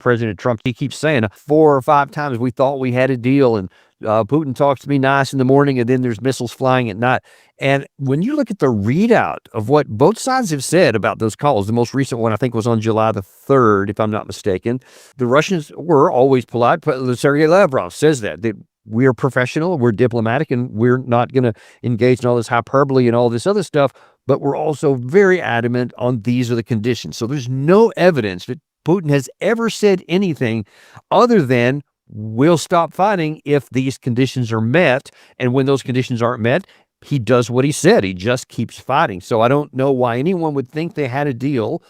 President Trump. He keeps saying 4 or 5 times, we thought we had a deal, and Putin talks to me nice in the morning, and then there's missiles flying at night. And when you look at the readout of what both sides have said about those calls, the most recent one I think was on July the 3rd, if I'm not mistaken, the Russians were always polite. Sergei Lavrov says that we're professional, we're diplomatic, and we're not going to engage in all this hyperbole and all this other stuff, but we're also very adamant on these are the conditions. So there's no evidence that Putin has ever said anything other than we'll stop fighting if these conditions are met. And when those conditions aren't met, he does what he said. He just keeps fighting. So I don't know why anyone would think they had a deal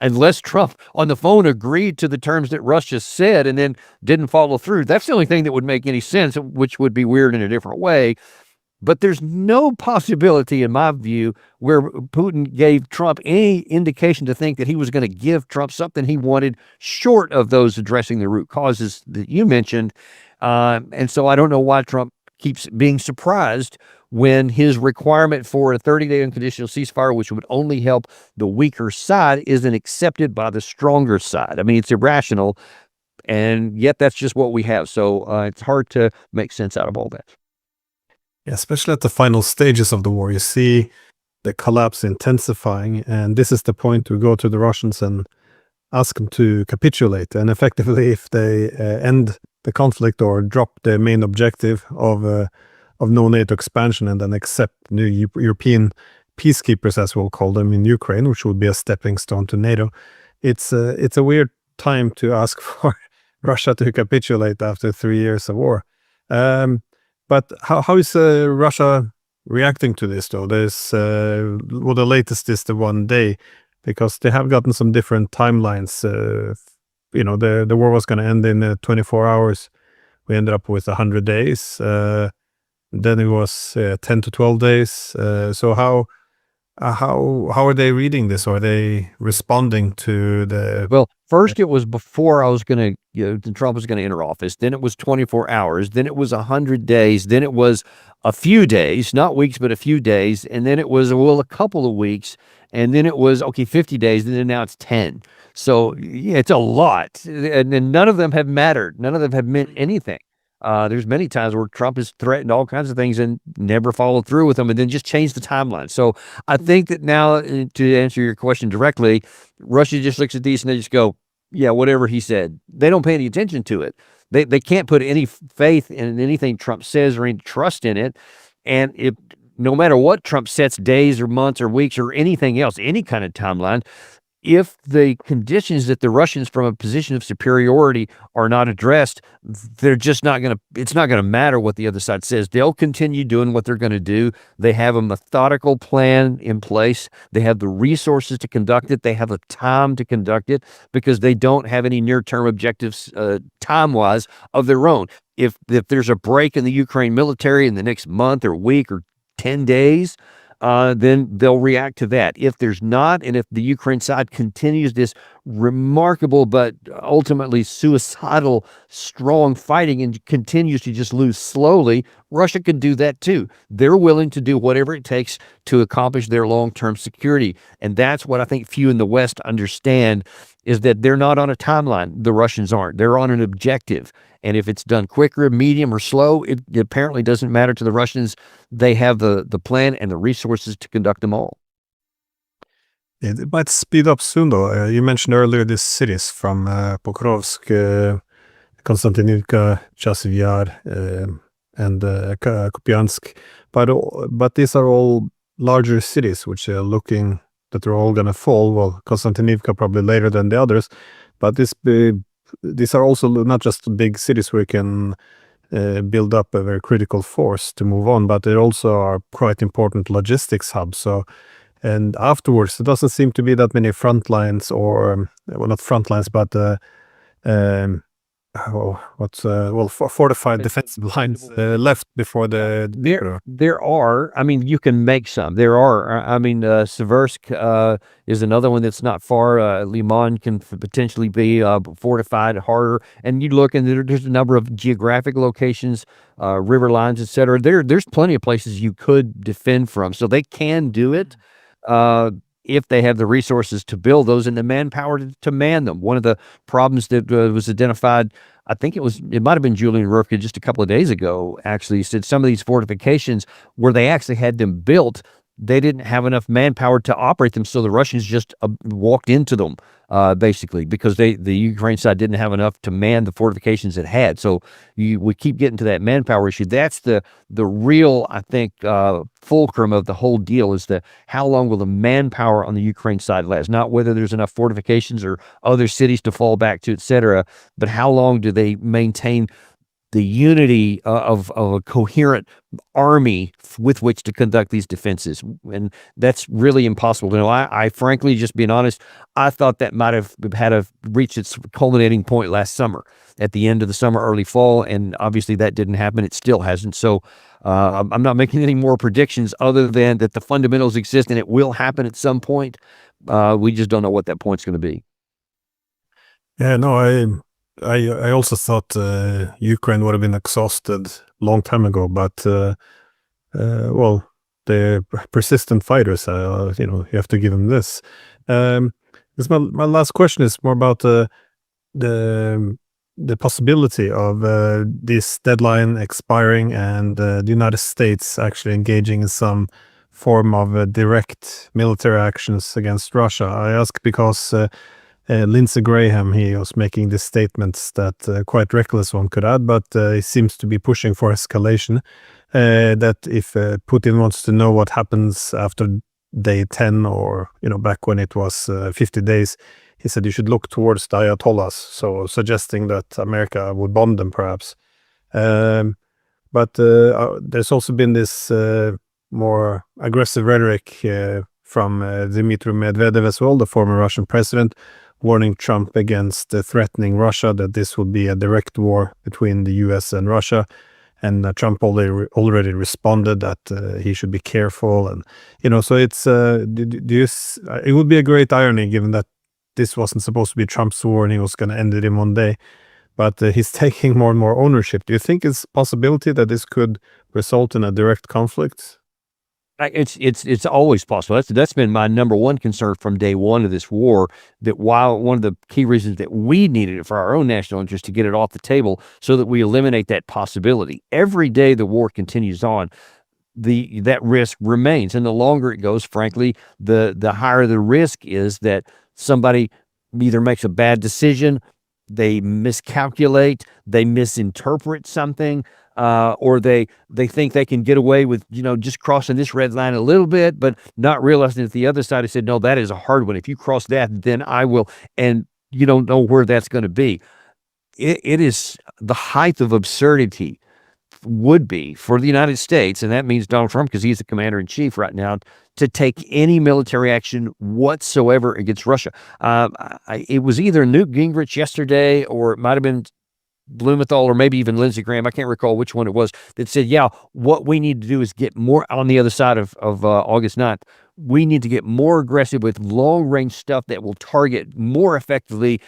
unless Trump on the phone agreed to the terms that Russia said and then didn't follow through. That's the only thing that would make any sense, which would be weird in a different way. But there's no possibility, in my view, where Putin gave Trump any indication to think that he was going to give Trump something he wanted short of those addressing the root causes that you mentioned. And so I don't know why Trump keeps being surprised when his requirement for a 30-day unconditional ceasefire, which would only help the weaker side, isn't accepted by the stronger side. I mean, it's irrational, and yet that's just what we have. So it's hard to make sense out of all that. Yeah, especially at the final stages of the war, you see the collapse intensifying, and this is the point to go to the Russians and ask them to capitulate. And effectively, if they end the conflict or drop the main objective of no NATO expansion and then accept new European peacekeepers, as we'll call them, in Ukraine, which would be a stepping stone to NATO, it's a weird time to ask for Russia to capitulate after 3 years of war. But how is Russia reacting to this, though? There's well, the latest is the 1 day, because they have gotten some different timelines. The war was going to end in 24 hours. We ended up with 100 days. Then it was 10 to 12 days. So how are they reading this? Are they responding to the? Well, first it was before Trump was going to enter office. Then it was 24 hours. Then it was 100 days. Then it was a few days, not weeks, but a few days. And then it was, a couple of weeks. And then it was, 50 days. And then now it's 10. So yeah, it's a lot. And none of them have mattered. None of them have meant anything. There's many times where Trump has threatened all kinds of things and never followed through with them, and then just changed the timeline. So I think that now, to answer your question directly, Russia just looks at these and they just go, yeah, whatever he said. They don't pay any attention to it. They can't put any faith in anything Trump says or any trust in it. And if no matter what Trump sets, days or months or weeks or anything else, any kind of timeline, if the conditions that the Russians from a position of superiority are not addressed, they're just not going to, it's not going to matter what the other side says. They'll continue doing what they're going to do. They have a methodical plan in place. They have the resources to conduct it. They have the time to conduct it because they don't have any near-term objectives time-wise of their own. If there's a break in the Ukraine military in the next month or week or 10 days, then they'll react to that. If there's not, and if the Ukraine side continues this remarkable but ultimately suicidal strong fighting and continues to just lose slowly, Russia can do that too. They're willing to do whatever it takes to accomplish their long-term security. And that's what I think few in the West understand, is that they're not on a timeline. The Russians aren't. They're on an objective. And if it's done quicker, medium, or slow, it apparently doesn't matter to the Russians. They have the plan and the resources to conduct them all. It might speed up soon, though. You mentioned earlier these cities from Pokrovsk, Konstantinivka, Chasiv Yar, and Kupiansk. But these are all larger cities, which are looking that they're all going to fall. Well, Konstantinivka probably later than the others. But these are also not just big cities where you can build up a very critical force to move on, but they also are quite important logistics hubs. So, and afterwards, there doesn't seem to be that many front lines, or well, not front lines, but fortified defensive lines left before the. There are. I mean, you can make some. There are. I mean, Seversk is another one that's not far. Liman can potentially be fortified harder. And you look, and there's a number of geographic locations, river lines, etc. There's plenty of places you could defend from, so they can do it. if they have the resources to build those and the manpower to man them. One of the problems that was identified, I think it might have been Julian Rurke just a couple of days ago, actually said some of these fortifications where they actually had them built, they didn't have enough manpower to operate them. So the Russians just walked into them, basically, because the Ukraine side didn't have enough to man the fortifications it had. So we keep getting to that manpower issue. That's the real, I think, fulcrum of the whole deal is how long will the manpower on the Ukraine side last? Not whether there's enough fortifications or other cities to fall back to, et cetera, but how long do they maintain the unity of a coherent army with which to conduct these defenses. And that's really impossible to know. I frankly, just being honest, I thought that might have reached its culminating point last summer, at the end of the summer, early fall, and obviously that didn't happen. It still hasn't. So I'm not making any more predictions other than that the fundamentals exist and it will happen at some point. We just don't know what that point's going to be. Yeah, no, I also thought Ukraine would have been exhausted long time ago, but well, they're persistent fighters. You have to give them this. Because my last question is more about the possibility of this deadline expiring and the United States actually engaging in some form of direct military actions against Russia. I ask because Lindsey Graham, he was making these statements that quite reckless, one could add, but he seems to be pushing for escalation. That if Putin wants to know what happens after day 10 or back when it was 50 days, he said you should look towards the Ayatollahs, so suggesting that America would bomb them perhaps. But there's also been this more aggressive rhetoric from Dmitry Medvedev as well, the former Russian president, warning Trump against threatening Russia, that this would be a direct war between the US and Russia. And Trump already responded that he should be careful. And, so it's, it would be a great irony given that this wasn't supposed to be Trump's war and he was going to end it in one day. But he's taking more and more ownership. Do you think it's a possibility that this could result in a direct conflict? It's always possible. That's been my number one concern from day one of this war, that while one of the key reasons that we needed it for our own national interest to get it off the table so that we eliminate that possibility. Every day the war continues on, that risk remains. And the longer it goes, frankly, the higher the risk is that somebody either makes a bad decision, they miscalculate, they misinterpret something, or they think they can get away with, just crossing this red line a little bit, but not realizing that the other side has said, no, that is a hard one. If you cross that, then I will. And you don't know where that's going to be. It is the height of absurdity would be for the United States, and that means Donald Trump, because he's the commander in chief right now, to take any military action whatsoever against Russia. It was either Newt Gingrich yesterday, or it might have been Blumenthal, or maybe even Lindsey Graham, I can't recall which one it was, that said, yeah, what we need to do is get more on the other side of August 9th. We need to get more aggressive with long-range stuff that will target more effectively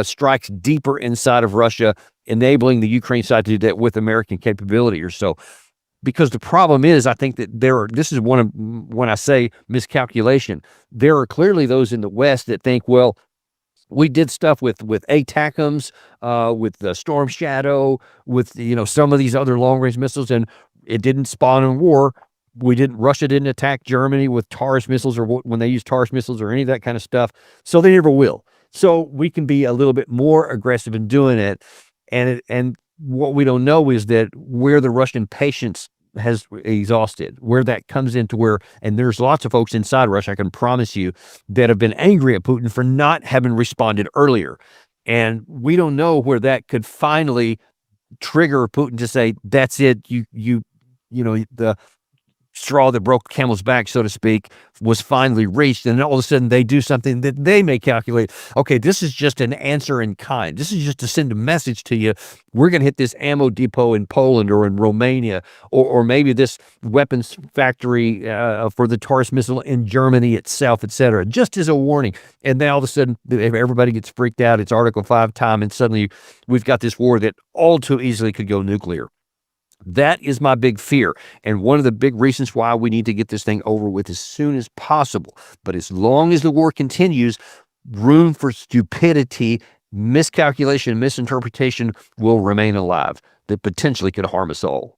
strikes deeper inside of Russia, enabling the Ukraine side to do that with American capability or so. Because the problem is, I think that this is when I say miscalculation, there are clearly those in the West that think, well, we did stuff with ATACMS, with the Storm Shadow, with some of these other long-range missiles, and it didn't spawn in war. Russia didn't attack Germany with Taurus missiles, or when they use Taurus missiles, or any of that kind of stuff. So they never will. So we can be a little bit more aggressive in doing it. And what we don't know is that where the Russian patience has exhausted, where that comes into and there's lots of folks inside Russia, I can promise you, that have been angry at Putin for not having responded earlier. And we don't know where that could finally trigger Putin to say, that's it, the straw that broke camel's back, so to speak, was finally reached, and all of a sudden they do something that they may calculate, okay, this is just an answer in kind. This is just to send a message to you. We're going to hit this ammo depot in Poland or in Romania, or maybe this weapons factory for the Taurus missile in Germany itself, etc., just as a warning. And then all of a sudden, everybody gets freaked out. It's Article 5 time, and suddenly we've got this war that all too easily could go nuclear. That is my big fear. And one of the big reasons why we need to get this thing over with as soon as possible. But as long as the war continues, room for stupidity, miscalculation, misinterpretation will remain alive that potentially could harm us all.